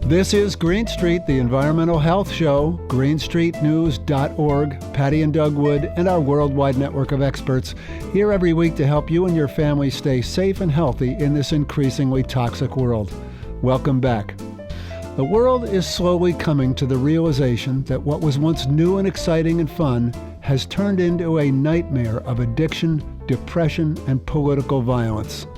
This is Green Street, the environmental health show, greenstreetnews.org, Patty and Doug Wood, and our worldwide network of experts here every week to help you and your family stay safe and healthy in this increasingly toxic world. Welcome back. The world is slowly coming to the realization that what was once new and exciting and fun has turned into a nightmare of addiction, depression, and political violence.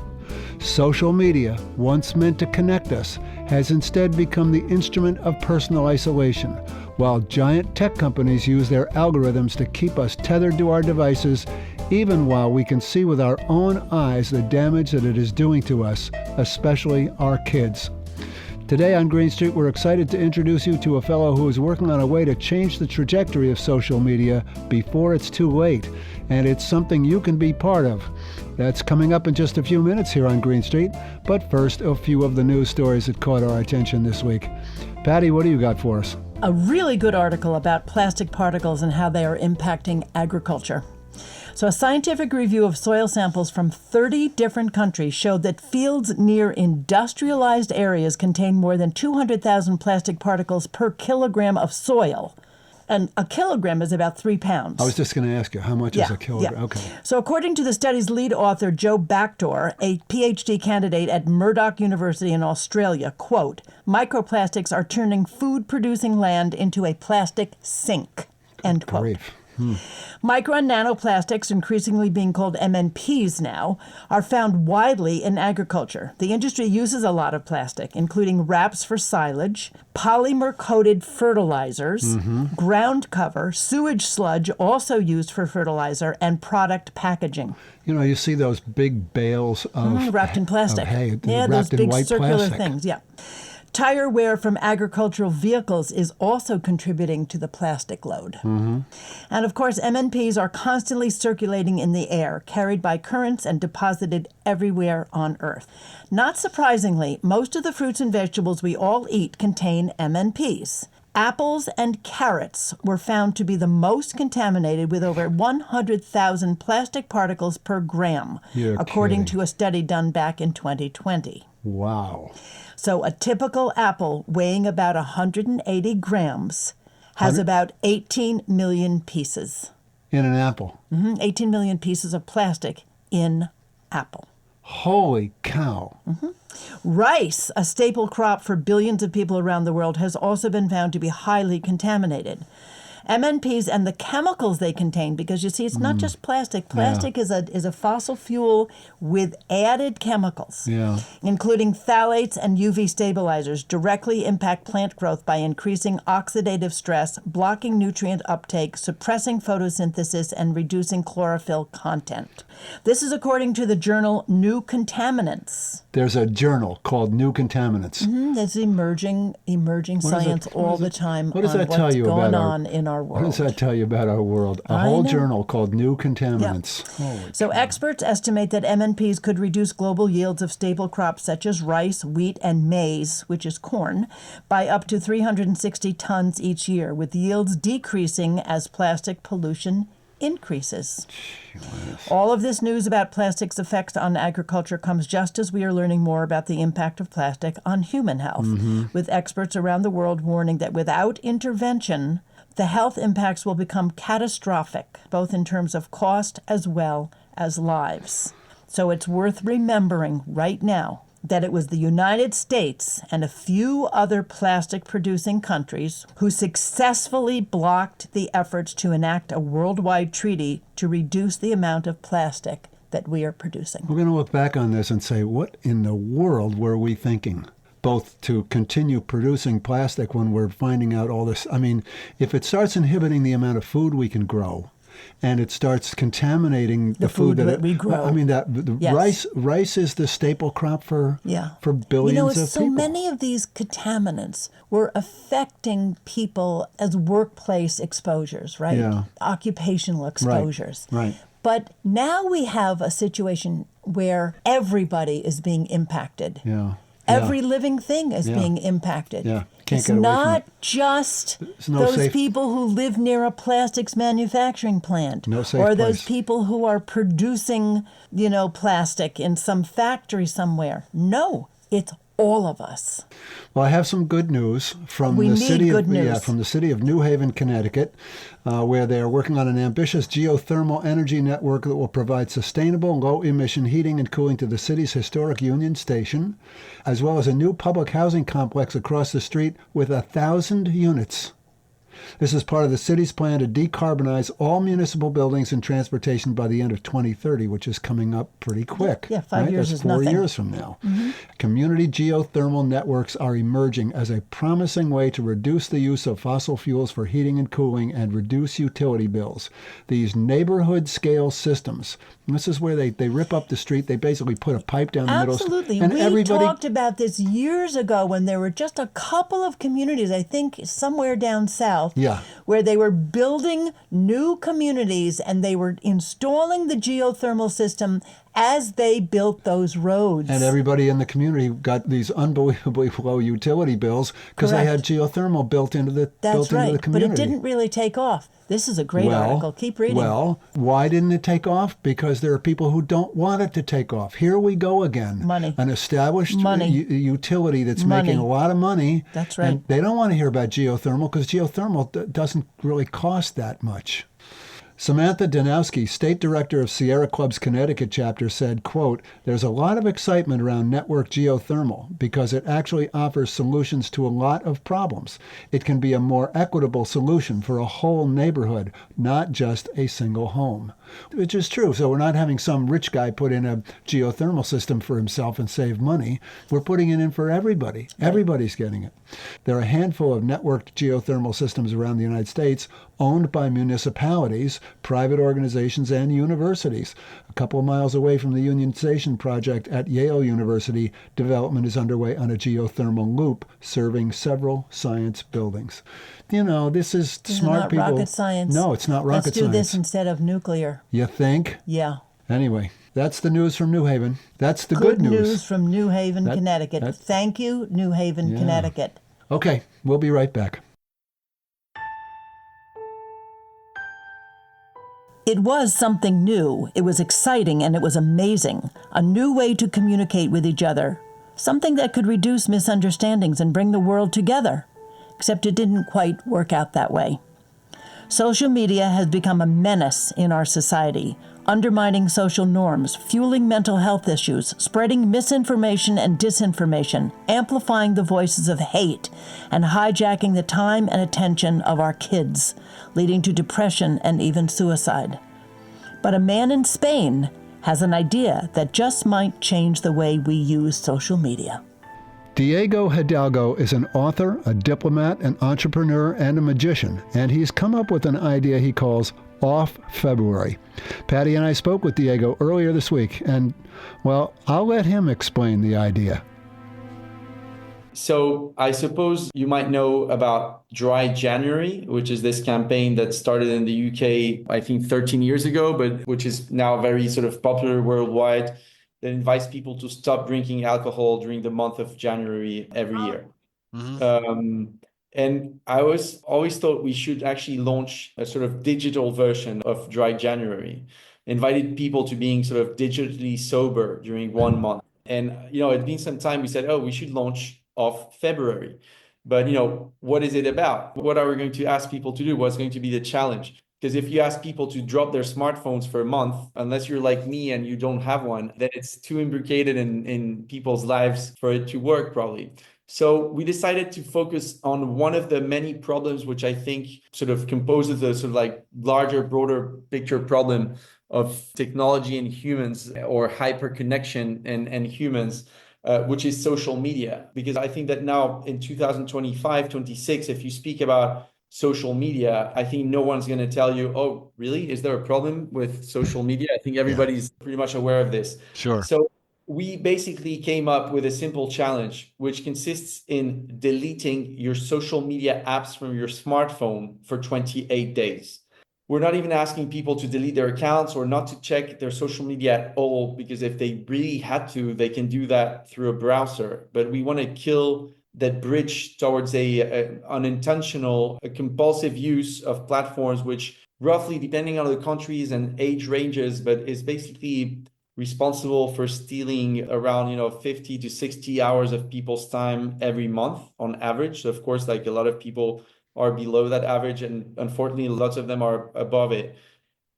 Social media, once meant to connect us, has instead become the instrument of personal isolation, while giant tech companies use their algorithms to keep us tethered to our devices, even while we can see with our own eyes the damage that it is doing to us, especially our kids. Today on Green Street, we're excited to introduce you to a fellow who is working on a way to change the trajectory of social media before it's too late, and it's something you can be part of. That's coming up in just a few minutes here on Green Street, but first, a few of the news stories that caught our attention this week. Patty, what do you got for us? A really good article about plastic particles and how they are impacting agriculture. So a scientific review of soil samples from 30 different countries showed that fields near industrialized areas contain more than 200,000 plastic particles per kilogram of soil. And a kilogram is about 3 pounds. I was just going to ask you, how much is a kilogram? Yeah. Okay. So according to the study's lead author, Joe Backdoor, a PhD candidate at Murdoch University in Australia, quote, "Microplastics are turning food-producing land into a plastic sink," end quote. Grief. Micro and nanoplastics, increasingly being called MNPs now, are found widely in agriculture. The industry uses a lot of plastic, including wraps for silage, polymer-coated fertilizers, ground cover, sewage sludge also used for fertilizer, and product packaging. You know, you see those big bales of wrapped in plastic. Of hay, yeah, wrapped those big in white circular plastic. things, yeah. Tire wear from agricultural vehicles is also contributing to the plastic load. And of course, MNPs are constantly circulating in the air, carried by currents and deposited everywhere on Earth. Not surprisingly, most of the fruits and vegetables we all eat contain MNPs. Apples and carrots were found to be the most contaminated with over 100,000 plastic particles per gram, according to a study done back in 2020. Wow. So a typical apple weighing about 180 grams has about 18 million pieces. In an apple? 18 million pieces of plastic in apple. Holy cow. Rice, a staple crop for billions of people around the world, has also been found to be highly contaminated. MNPs and the chemicals they contain, because you see, it's not just plastic. Plastic is a fossil fuel with added chemicals, including phthalates and UV stabilizers, directly impact plant growth by increasing oxidative stress, blocking nutrient uptake, suppressing photosynthesis, and reducing chlorophyll content. This is according to the journal New Contaminants. There's a journal called New Contaminants. There's emerging science all the time what does on that tell what's you going about on in our world. What does that tell you about our world? A whole journal called New Contaminants. Yeah. So experts estimate that MNPs could reduce global yields of staple crops such as rice, wheat, and maize, which is corn, by up to 360 tons each year, with yields decreasing as plastic pollution increases. All of this news about plastic's effects on agriculture comes just as we are learning more about the impact of plastic on human health, with experts around the world warning that without intervention, the health impacts will become catastrophic, both in terms of cost as well as lives. So it's worth remembering right now that it was the United States and a few other plastic-producing countries who successfully blocked the efforts to enact a worldwide treaty to reduce the amount of plastic that we are producing. We're going to look back on this and say, what in the world were we thinking? Both to continue producing plastic when we're finding out all this. I mean, if it starts inhibiting the amount of food we can grow, and it starts contaminating the food that we grow. I mean, rice is the staple crop for billions of so people. Many of these contaminants were affecting people as workplace exposures, right? Yeah. Occupational exposures. Right. But now we have a situation where everybody is being impacted. Yeah. Every living thing is being impacted. Yeah. Can't it's get away not from it. just No those safe people who live near a plastics manufacturing plant, No safe or those place. people who are producing, plastic in some factory somewhere. No, it's all of us. Well, I have some good news from We the need city good of news. from the city of New Haven, Connecticut, where they are working on an ambitious geothermal energy network that will provide sustainable, low-emission heating and cooling to the city's historic Union Station, as well as a new public housing complex across the street with 1,000 units. This is part of the city's plan to decarbonize all municipal buildings and transportation by the end of 2030, which is coming up pretty quick. Yeah, 5 years That's is 4 nothing. years from now. Community geothermal networks are emerging as a promising way to reduce the use of fossil fuels for heating and cooling and reduce utility bills. These neighborhood-scale systems, and this is where they rip up the street. They basically put a pipe down the middle. Absolutely. And We everybody talked about this years ago when there were just a couple of communities, I think somewhere down south, Yeah. where they were building new communities and they were installing the geothermal system as they built those roads. And everybody in the community got these unbelievably low utility bills because they had Correct. geothermal built into the That's right. But community. it didn't really take off. This is a great article. Keep reading. Well, why didn't it take off? Because there are people who don't want it to take off. Here we go again. Money. An established Money. utility that's Money. making a lot of money. That's right. And they don't want to hear about geothermal because geothermal doesn't really cost that much. Samantha Danowski, state director of Sierra Club's Connecticut chapter, said, quote, "There's a lot of excitement around network geothermal because it actually offers solutions to a lot of problems. It can be a more equitable solution for a whole neighborhood, not just a single home." Which is true. So we're not having some rich guy put in a geothermal system for himself and save money. We're putting it in for everybody. Right. Everybody's getting it. There are a handful of networked geothermal systems around the United States owned by municipalities, private organizations, and universities. A couple of miles away from the Union Station project at Yale University, development is underway on a geothermal loop serving several science buildings. You know, this is smart not people. rocket science. No, it's not rocket Let's do science. this instead of nuclear. You think? Yeah. Anyway, that's the news from New Haven. That's the good news. From New Haven, Connecticut. Thank you, New Haven, Connecticut. Okay, we'll be right back. It was something new. It was exciting and it was amazing. A new way to communicate with each other. Something that could reduce misunderstandings and bring the world together. Except it didn't quite work out that way. Social media has become a menace in our society, undermining social norms, fueling mental health issues, spreading misinformation and disinformation, amplifying the voices of hate, and hijacking the time and attention of our kids, leading to depression and even suicide. But a man in Spain has an idea that just might change the way we use social media. Diego Hidalgo is an author, a diplomat, an entrepreneur, and a magician, and he's come up with an idea he calls Off February. Patty and I spoke with Diego earlier this week, and, well, I'll let him explain the idea. So I suppose you might know about Dry January, which is this campaign that started in the UK, I think 13 years ago, but which is now very sort of popular worldwide, that invites people to stop drinking alcohol during the month of January every year. And I always thought we should actually launch a sort of digital version of Dry January, invited people to being sort of digitally sober during 1 month. And, you know, it'd been some time, we said, oh, we should launch Off February. But, you know, what is it about? What are we going to ask people to do? What's going to be the challenge? Because if you ask people to drop their smartphones for a month, unless you're like me and you don't have one, then it's too imbricated in people's lives for it to work, probably. So we decided to focus on one of the many problems, which I think sort of composes a sort of like larger, broader picture problem of technology and humans, or hyperconnection and humans, which is social media. Because I think that now in 2025, 26, if you speak about social media, I think no one's going to tell you, oh, really? Is there a problem with social media? I think everybody's pretty much aware of this. Sure. So we basically came up with a simple challenge, which consists in deleting your social media apps from your smartphone for 28 days. We're not even asking people to delete their accounts or not to check their social media at all, because if they really had to, they can do that through a browser. But we want to kill that bridge towards a unintentional, a compulsive use of platforms, which roughly, depending on the countries and age ranges, but is basically responsible for stealing around, 50 to 60 hours of people's time every month on average. So of course, like a lot of people are below that average, and unfortunately, lots of them are above it.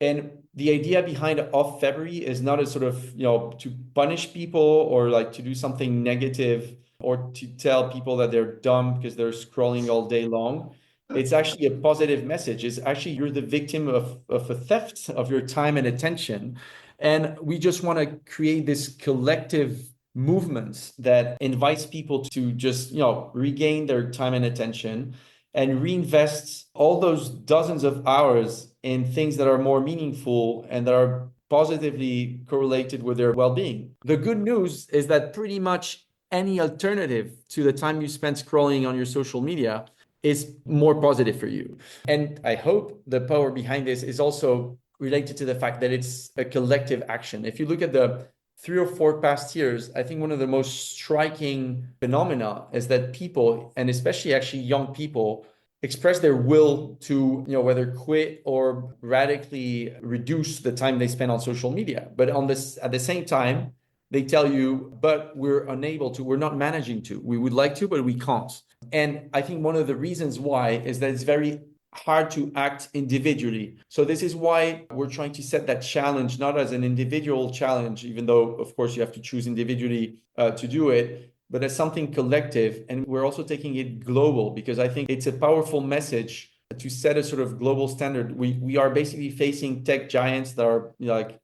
And the idea behind off February is not a sort of, to punish people or like to do something negative or to tell people that they're dumb because they're scrolling all day long. It's actually a positive message. It's actually you're the victim of a theft of your time and attention. And we just want to create this collective movement that invites people to just, regain their time and attention and reinvest all those dozens of hours in things that are more meaningful and that are positively correlated with their well-being. The good news is that pretty much any alternative to the time you spend scrolling on your social media is more positive for you. And I hope the power behind this is also related to the fact that it's a collective action. If you look at the 3 or 4 past years, I think one of the most striking phenomena is that people, and especially actually young people, express their will to, whether quit or radically reduce the time they spend on social media. But at the same time, they tell you, but we're unable to, we're not managing to. We would like to, but we can't. And I think one of the reasons why is that it's very hard to act individually. So this is why we're trying to set that challenge, not as an individual challenge, even though, of course, you have to choose individually to do it, but as something collective. And we're also taking it global because I think it's a powerful message to set a sort of global standard. We are basically facing tech giants that are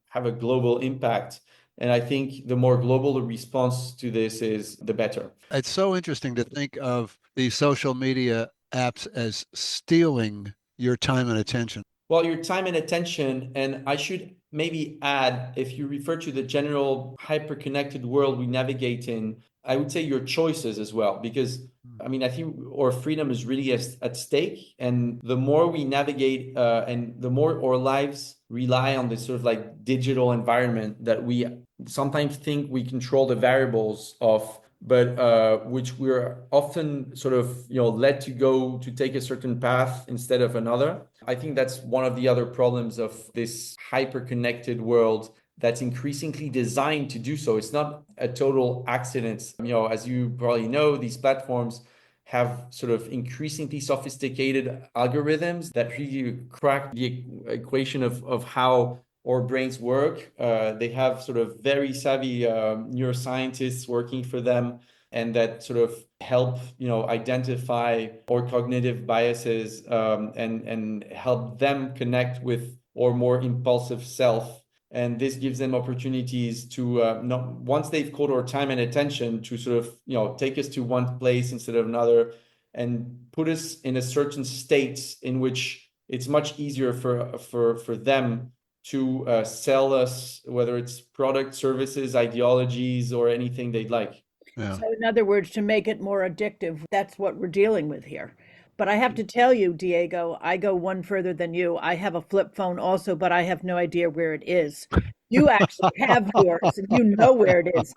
have a global impact. And I think the more global the response to this is, the better. It's so interesting to think of these social media apps as stealing your time and attention. Well, your time and attention, and I should maybe add, if you refer to the general hyper-connected world we navigate in, I would say your choices as well, because I mean, I think our freedom is really at stake. And the more we navigate and the more our lives rely on this sort of like digital environment that we sometimes think we control the variables of, but which we're often sort of led to go to take a certain path instead of another. I think that's one of the other problems of this hyper-connected world that's increasingly designed to do so. It's not a total accident. As you probably know, these platforms have sort of increasingly sophisticated algorithms that really crack the equation of how our brains work. They have sort of very savvy neuroscientists working for them, and that sort of help identify our cognitive biases and help them connect with our more impulsive self. And this gives them opportunities to once they've caught our time and attention, to sort of take us to one place instead of another, and put us in a certain state in which it's much easier for them to sell us, whether it's product, services, ideologies, or anything they'd like. Yeah. So, in other words, to make it more addictive, that's what we're dealing with here. But I have to tell you, Diego, I go one further than you. I have a flip phone also, but I have no idea where it is. You actually have yours, and you know where it is.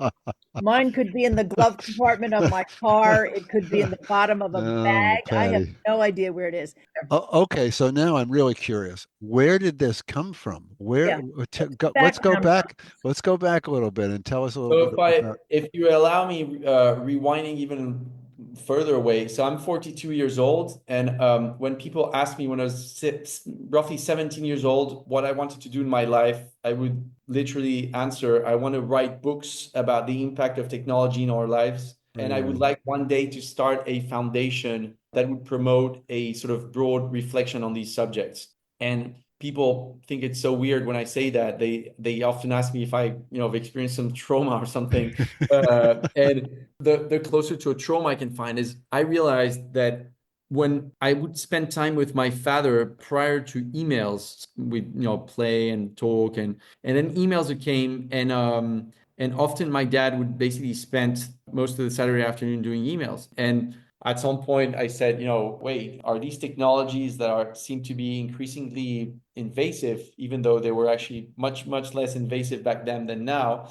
Mine could be in the glove compartment of my car. It could be in the bottom of a Oh, bag. I have Patty. no idea where it is. Okay, so now I'm really curious. Where did this come from? Where Yeah, let's go background. back. Let's go back a little bit and tell us a little So bit about. if you allow me, rewinding even further away. So I'm 42 years old, and when people ask me when I was roughly 17 years old what I wanted to do in my life, I would literally answer, I want to write books about the impact of technology in our lives, and I would Really? like one day to start a foundation that would promote a sort of broad reflection on these subjects. And people think it's so weird when I say that. They often ask me if I have experienced some trauma or something. And the closer to a trauma I can find is I realized that when I would spend time with my father prior to emails, we'd play and talk, and then emails came, and often my dad would basically spend most of the Saturday afternoon doing emails. And at some point I said, wait, are these technologies that seem to be increasingly invasive, even though they were actually much, much less invasive back then than now,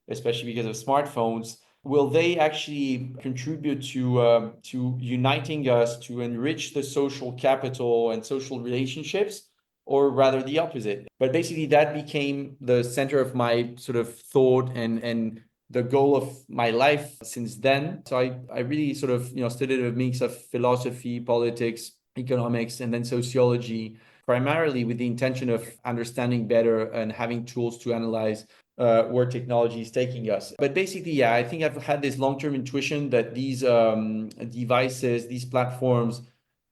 especially because of smartphones, will they actually contribute to uniting us, to enrich the social capital and social relationships? or rather the opposite. But basically that became the center of my sort of thought and the goal of my life since then. So I really sort of, studied a mix of philosophy, politics, economics, and then sociology, primarily with the intention of understanding better and having tools to analyze where technology is taking us. But basically, yeah, I think I've had this long-term intuition that these devices, these platforms,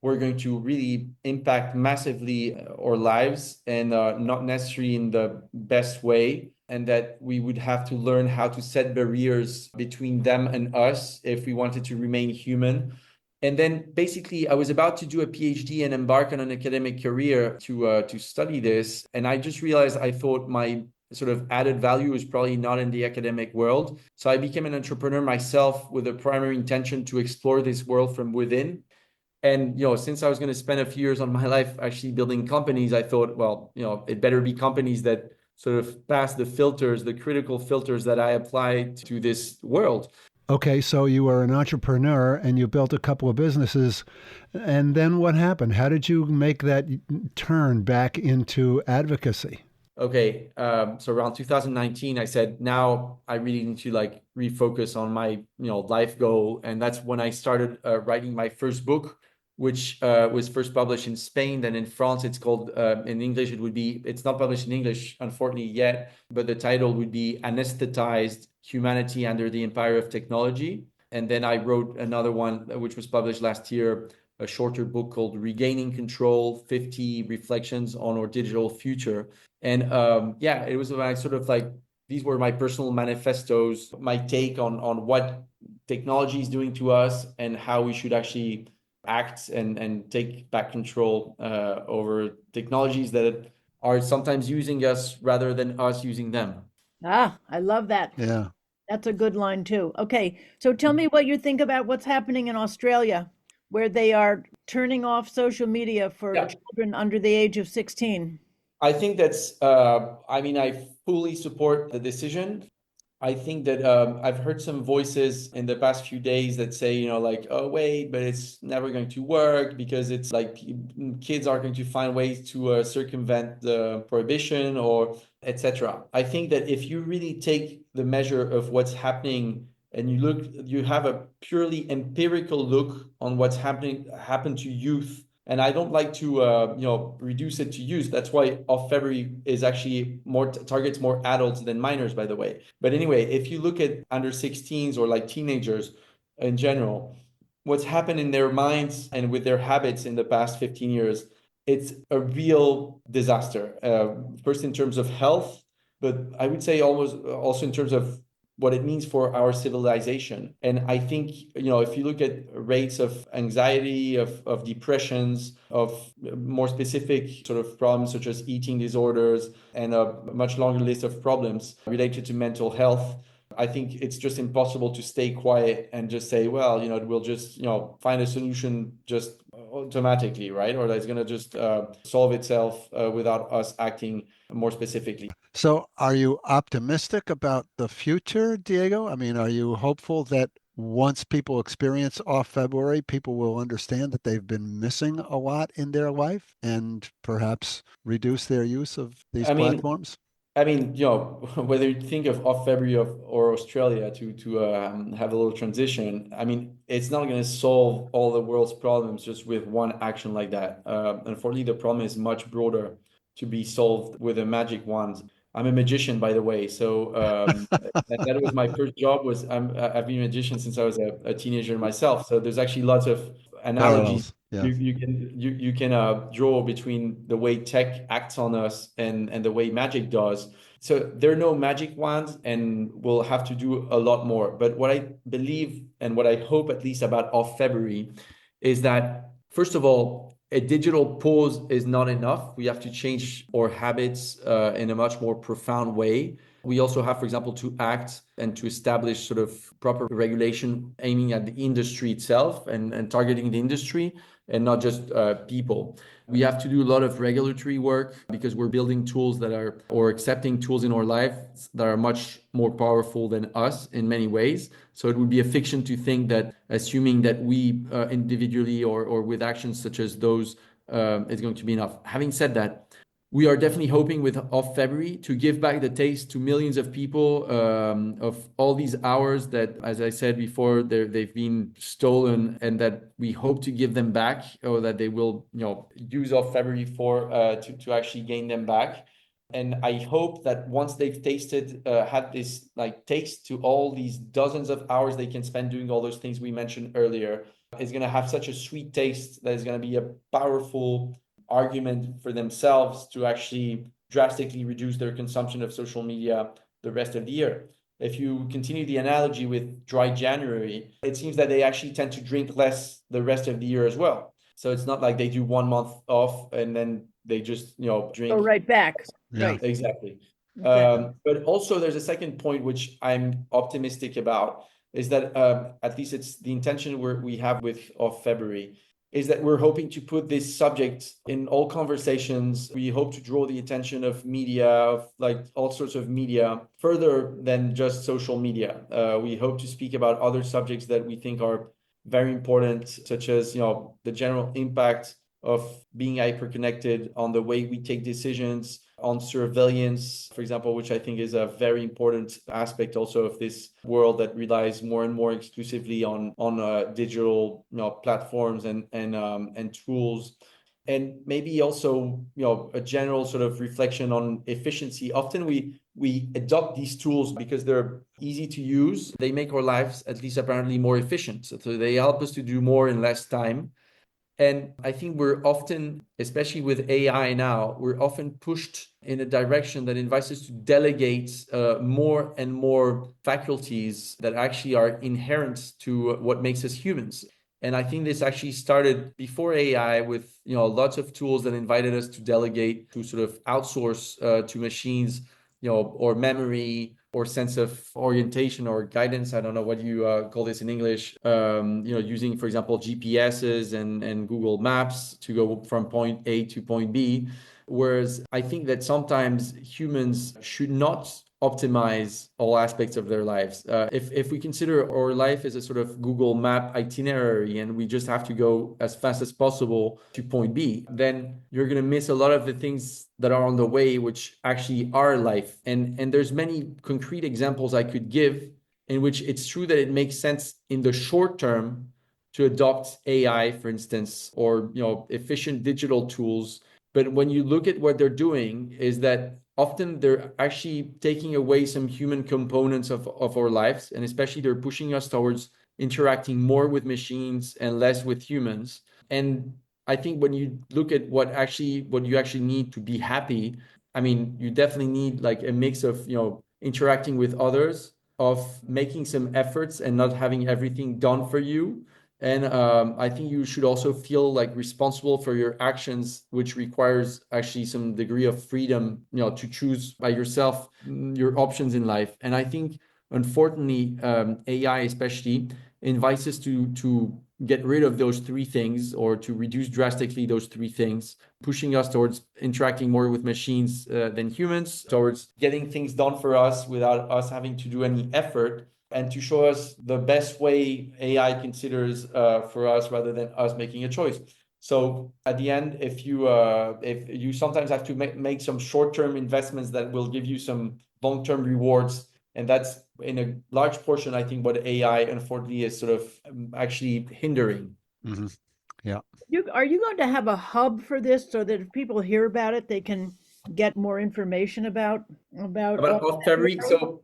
were going to really impact massively our lives, and not necessarily in the best way, and that we would have to learn how to set barriers between them and us if we wanted to remain human. And then basically, I was about to do a PhD and embark on an academic career to study this. And I just realized I thought my sort of added value is probably not in the academic world. So I became an entrepreneur myself with a primary intention to explore this world from within. And, since I was going to spend a few years on my life actually building companies, I thought, well, it better be companies that sort of pass the filters, the critical filters that I apply to this world. Okay, so you were an entrepreneur and you built a couple of businesses. And then what happened? How did you make that turn back into advocacy? Okay, so around 2019, I said, now I really need to like refocus on my, life goal. And that's when I started writing my first book, which was first published in Spain. Then in France, it's called, in English, it's not published in English, unfortunately, yet, but the title would be Anesthetized Humanity Under the Empire of Technology. And then I wrote another one, which was published last year, a shorter book called Regaining Control, 50 Reflections on Our Digital Future. And yeah, it was like sort of like, these were my personal manifestos, my take on what technology is doing to us and how we should actually act and take back control over technologies that are sometimes using us rather than us using them. Ah, I love that. Yeah. That's a good line too. Okay, so tell me what you think about what's happening in Australia, where they are turning off social media for Yeah. children under the age of 16. I think that's, I mean, I fully support the decision. I think that I've heard some voices in the past few days that say, like, oh, wait, but it's never going to work because it's like kids are going to find ways to circumvent the prohibition or etc. I think that if you really take the measure of what's happening and you have a purely empirical look on what's happened to youth. And I don't like to, reduce it to youth. That's why Off February is actually more targets more adults than minors, by the way. But anyway, if you look at under 16s or like teenagers in general, what's happened in their minds and with their habits in the past 15 years, it's a real disaster. First in terms of health, but I would say almost also in terms of what it means for our civilization. And I think, if you look at rates of anxiety, of depressions, of more specific sort of problems such as eating disorders and a much longer list of problems related to mental health, I think it's just impossible to stay quiet and just say, well, we'll just, find a solution just automatically, right? Or that's going to just solve itself without us acting more specifically. So are you optimistic about the future, Diego? I mean, are you hopeful that once people experience Off February, people will understand that they've been missing a lot in their life and perhaps reduce their use of these I mean, platforms? whether you think of Off February or Australia to have a little transition, I mean, it's not going to solve all the world's problems just with one action like that. Unfortunately, the problem is much broader to be solved with a magic wand. I'm a magician, by the way, so that was my first job. I've been a magician since I was a teenager myself. So there's actually lots of analogies Parallels. Yeah. you can draw between the way tech acts on us and the way magic does. So there are no magic wands, and we'll have to do a lot more. But what I believe and what I hope, at least about Off February, is that first of all, a digital pause is not enough. We have to change our habits in a much more profound way. We also have, for example, to act and to establish sort of proper regulation aiming at the industry itself and targeting the industry and not just people. We have to do a lot of regulatory work because we're building tools or accepting tools in our lives that are much more powerful than us in many ways. So it would be a fiction to think that assuming that we individually or with actions such as those is going to be enough. Having said that, We are definitely hoping with Off February to give back the taste to millions of people of all these hours that, as I said before, they've been stolen, and that we hope to give them back, or that they will, use Off February for to actually gain them back. And I hope that once they've tasted, had this like taste to all these dozens of hours they can spend doing all those things we mentioned earlier, it's going to have such a sweet taste that is going to be a powerful argument for themselves to actually drastically reduce their consumption of social media the rest of the year. If you continue the analogy with dry January, it seems that they actually tend to drink less the rest of the year as well. So it's not like they do 1 month off and then they just, drink. Go right back. Yeah. Right. Exactly. Exactly. But also there's a second point which I'm optimistic about, is that at least it's the intention we have with Off February, is that we're hoping to put this subject in all conversations. We hope to draw the attention of media, of like all sorts of media, further than just social media. We hope to speak about other subjects that we think are very important, such as, the general impact of being hyper-connected on the way we take decisions, on surveillance, for example, which I think is a very important aspect also of this world that relies more and more exclusively on digital platforms and tools. And maybe also a general sort of reflection on efficiency. Often we adopt these tools because they're easy to use. They make our lives, at least apparently, more efficient. So they help us to do more in less time. And I think we're often, especially with AI now, we're often pushed in a direction that invites us to delegate more and more faculties that actually are inherent to what makes us humans. And I think this actually started before AI with, lots of tools that invited us to delegate, to sort of outsource to machines, or memory, or sense of orientation or guidance. I don't know what you call this in English. Using, for example, GPSs and Google Maps to go from point A to point B. Whereas I think that sometimes humans should not optimize all aspects of their lives. If we consider our life as a sort of Google Map itinerary and we just have to go as fast as possible to point B, then you're going to miss a lot of the things that are on the way, which actually are life. And there's many concrete examples I could give in which it's true that it makes sense in the short term to adopt AI, for instance, or efficient digital tools. But when you look at what they're doing, is that often they're actually taking away some human components of our lives, and especially they're pushing us towards interacting more with machines and less with humans. And I think when you look at what you actually need to be happy, I mean, you definitely need like a mix of, interacting with others, of making some efforts and not having everything done for you. And I think you should also feel like responsible for your actions, which requires actually some degree of freedom, to choose by yourself your options in life. And I think, unfortunately, AI especially invites us to get rid of those three things, or to reduce drastically those three things, pushing us towards interacting more with machines than humans, towards getting things done for us without us having to do any effort, and to show us the best way AI considers for us, rather than us making a choice. So at the end, if you sometimes have to make some short-term investments that will give you some long-term rewards, and that's in a large portion, I think, what AI unfortunately is sort of actually hindering. Mm-hmm. Yeah. Are you going to have a hub for this so that if people hear about it, they can get more information about Off February? So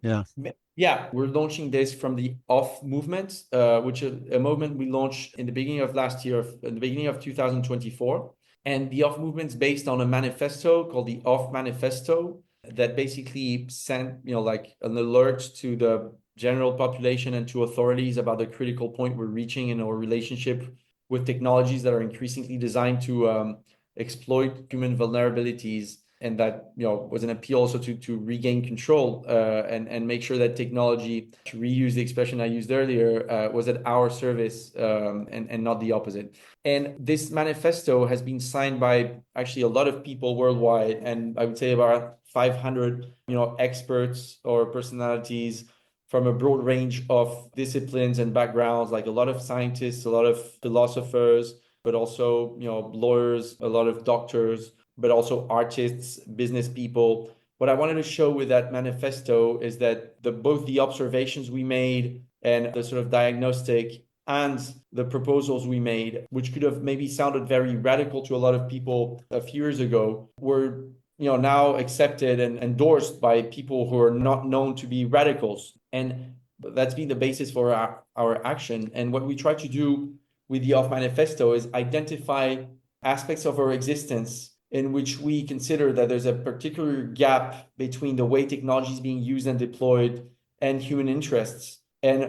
yeah, we're launching this from the Off movement, which is a movement we launched in the beginning of last year, in the beginning of 2024. And the Off movement's based on a manifesto called the Off Manifesto, that basically sent, like an alert to the general population and to authorities about the critical point we're reaching in our relationship with technologies that are increasingly designed to exploit human vulnerabilities. And that, was an appeal also to regain control and make sure that technology, to reuse the expression I used earlier, was at our service and not the opposite. And this manifesto has been signed by actually a lot of people worldwide, and I would say about 500, experts or personalities from a broad range of disciplines and backgrounds, like a lot of scientists, a lot of philosophers, but also, lawyers, a lot of doctors, but also artists, business people. What I wanted to show with that manifesto is that both the observations we made and the sort of diagnostic and the proposals we made, which could have maybe sounded very radical to a lot of people a few years ago, were now accepted and endorsed by people who are not known to be radicals. And that's been the basis for our action. And what we try to do with the Off Manifesto is identify aspects of our existence in which we consider that there's a particular gap between the way technology is being used and deployed and human interests, and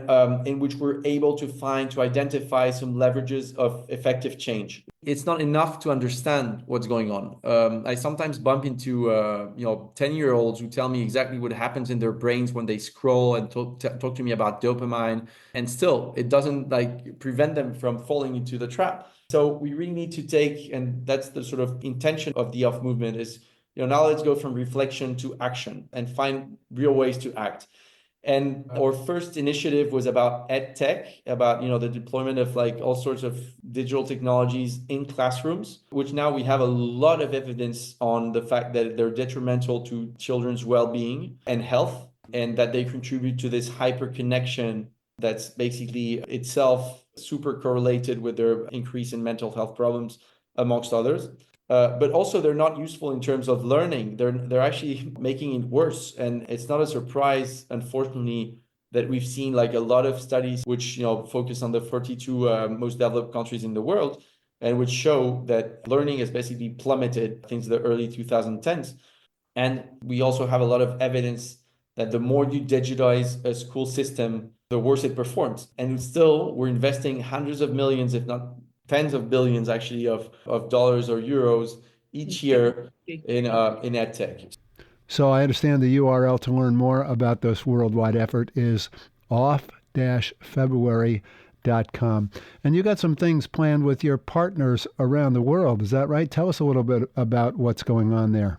in which we're able to identify some leverages of effective change. It's not enough to understand what's going on. I sometimes bump into 10-year-olds who tell me exactly what happens in their brains when they scroll and talk to me about dopamine, and still it doesn't prevent them from falling into the trap. So we really need to take, and that's the sort of intention of the Off movement, is now let's go from reflection to action and find real ways to act. And our first initiative was about EdTech, about the deployment of all sorts of digital technologies in classrooms, which now we have a lot of evidence on the fact that they're detrimental to children's well-being and health, and that they contribute to this hyperconnection that's basically itself super correlated with their increase in mental health problems, amongst others. But also they're not useful in terms of learning. They're actually making it worse. And it's not a surprise, unfortunately, that we've seen a lot of studies which focus on the 42 most developed countries in the world, and which show that learning has basically plummeted since the early 2010s. And we also have a lot of evidence that the more you digitize a school system, the worse it performs. And still, we're investing hundreds of millions, if not tens of billions, actually, of dollars or euros each year in EdTech. So I understand the URL to learn more about this worldwide effort is off-february.com. And you got some things planned with your partners around the world. Is that right? Tell us a little bit about what's going on there.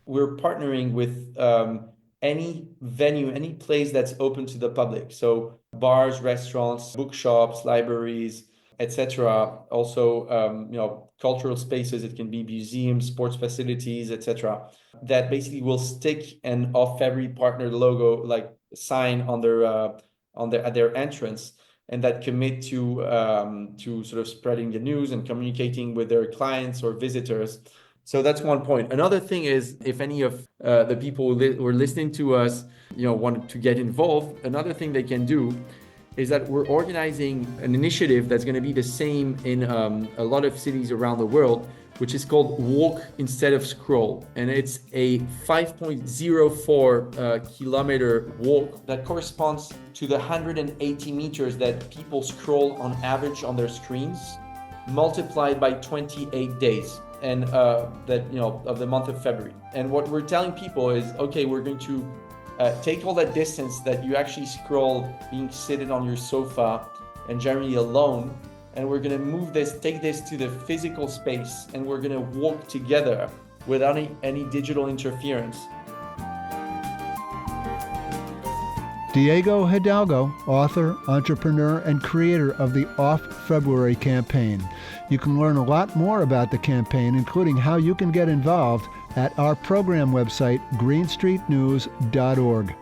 We're partnering with any venue, any place that's open to the public. So bars, restaurants, bookshops, libraries, etc. Also, cultural spaces. It can be museums, sports facilities, etc. That basically will stick an Off February partner logo, sign on at their entrance, and that commit to sort of spreading the news and communicating with their clients or visitors. So that's one point. Another thing is, if any of the people who are listening to us, want to get involved, another thing they can do is that we're organizing an initiative that's going to be the same in a lot of cities around the world, which is called Walk Instead of Scroll. And it's a 5.04 kilometer walk that corresponds to the 180 meters that people scroll on average on their screens, multiplied by 28 days. And of the month of February. And what we're telling people is, okay, we're going to take all that distance that you actually scroll being seated on your sofa and generally alone, and we're going to take this to the physical space, and we're going to walk together without any digital interference. Diego Hidalgo, author, entrepreneur, and creator of the Off February campaign. You can learn a lot more about the campaign, including how you can get involved, at our program website, greenstreetnews.org.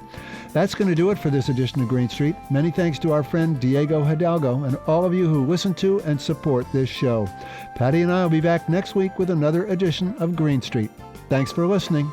That's going to do it for this edition of Green Street. Many thanks to our friend Diego Hidalgo and all of you who listen to and support this show. Patty and I will be back next week with another edition of Green Street. Thanks for listening.